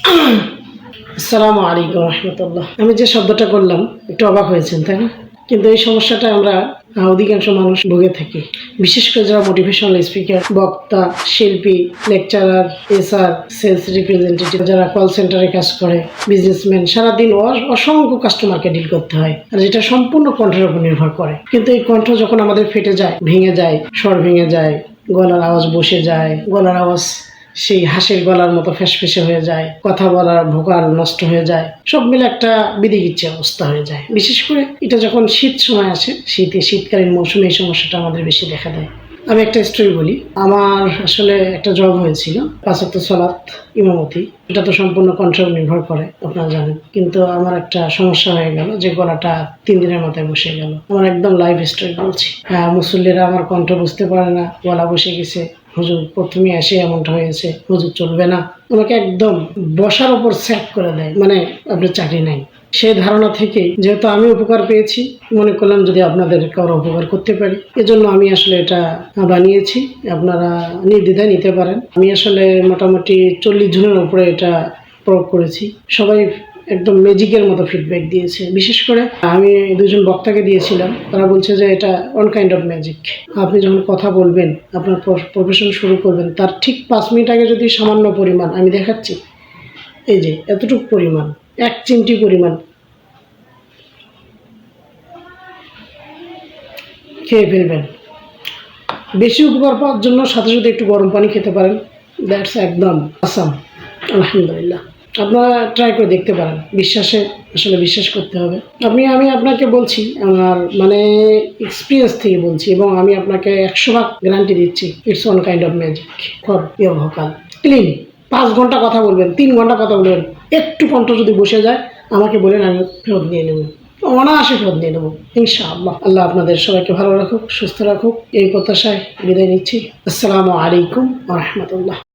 আসসালামু আলাইকুম রহমতুল্লাহ। আমি যে শব্দটা করলাম একটু অবাক হয়েছেন, তাই না? কিন্তু এই সমস্যাটা আমরা অধিকাংশ মানুষ ভুগে থাকি। বিশেষ করে যারা মোটিভেশনাল স্পিকার, বক্তা, শিল্পী, লেকচারার, এসআর, সেলস রিপ্রেজেন্টেটিভ, যারা কল সেন্টারে কাজ করে, বিজনেসম্যান, সারাদিন অসংখ্য কাস্টমারকে ডিল করতে হয়, আর যেটা সম্পূর্ণ কণ্ঠের উপর নির্ভর করে। কিন্তু এই কণ্ঠ যখন আমাদের ফেটে যায়, ভেঙে যায়, স্বর ভেঙে যায়, গলার আওয়াজ বসে যায়, গলার আওয়াজ সেই হাঁসের গলার মতো ফেসফেসে হয়ে যায়, কথা বলার ভোকাল নষ্ট হয়ে যায়, সব মিলে একটা বিধিকিচ্ছা অবস্থা হয়ে যায়। বিশেষ করে এটা যখন শীত সময় আসে, শীতকালীন মৌসুমে এই সমস্যাটা আমাদের বেশি দেখা দেয়। আমি একটা স্টোরি বলি। আমার আসলে একটা জব হয়েছিল, 5 ওয়াক্ত সালাত, ইমামতি। এটা তো সম্পূর্ণ কন্ট্রোল নির্ভর করে, আপনারা জানেন। কিন্তু আমার একটা সমস্যা হয়ে গেল যে গলাটা 3 দিনের মাথায় বসে গেল। আমার একদম লাইভ স্টোরি বলছি। হ্যাঁ, মুসল্লিরা আমার কণ্ঠ বুঝতে পারে না, গলা বসে গেছে। হুজুর প্রথমে এসে এমনটা হয়েছে, হুজুর চলবে না। আমাকে একদম বসার উপর স্যাক করে দেয়, মানে আপনার চাকরি নাই। সেই ধারণা থেকে যেহেতু আমি উপকার পেয়েছি, মনে করলাম যদি আপনাদের কারো উপকার করতে পারি, এজন্য আমি আসলে এটা বানিয়েছি। আপনারা নির্দ্বিধায় নিতে পারেন। আমি আসলে মোটামুটি 40 জনের উপরে এটা প্রয়োগ করেছি। সবাই একদম ম্যাজিকের মতো ফিডব্যাক দিয়েছে। বিশেষ করে আমি 2জন বক্তাকে দিয়েছিলাম, তারা বলছে যে এটা ওয়ান কাইন্ড অফ ম্যাজিক। আপনি যখন কথা বলবেন, আপনার প্রফেশন শুরু করবেন, তার ঠিক 5 মিনিট আগে যদি সামান্য পরিমাণ আমি দেখাচ্ছি, এই যে এতটুকু পরিমাণ, 1 চিমটি পরিমাণ খেয়ে ফেলবেন। বেশি উপকার পাওয়ার জন্য সাথে সাথে একটু গরম পানি খেতে পারেন। দ্যাটস একদম আসাম। আলহামদুলিল্লাহ, আপনারা ট্রাই করে দেখতে পারেন। বিশ্বাসে আসলে বিশ্বাস করতে হবে। আমি আপনাকে বলছি, আমার মানে এক্সপিরিয়েন্স থেকে বলছি, এবং আমি আপনাকে 100% গ্যারান্টি দিচ্ছি, it's one kind of magic for your vocal clean. 5 ঘন্টা কথা বলবেন, 3 ঘন্টা কথা বলবেন, একটু কণ্ঠ যদি বসে যায় আমাকে বলেন, আমি ফেরত নিয়ে নেব, অনায়াসে ফেরত নিয়ে নেবো ইনশাআল্লাহ। আল্লাহ আপনাদের সবাইকে ভালো রাখুক, সুস্থ রাখুক, এই প্রত্যাশায় বিদায় নিচ্ছি। আসসালামু আলাইকুম ওয়া রাহমাতুল্লাহ।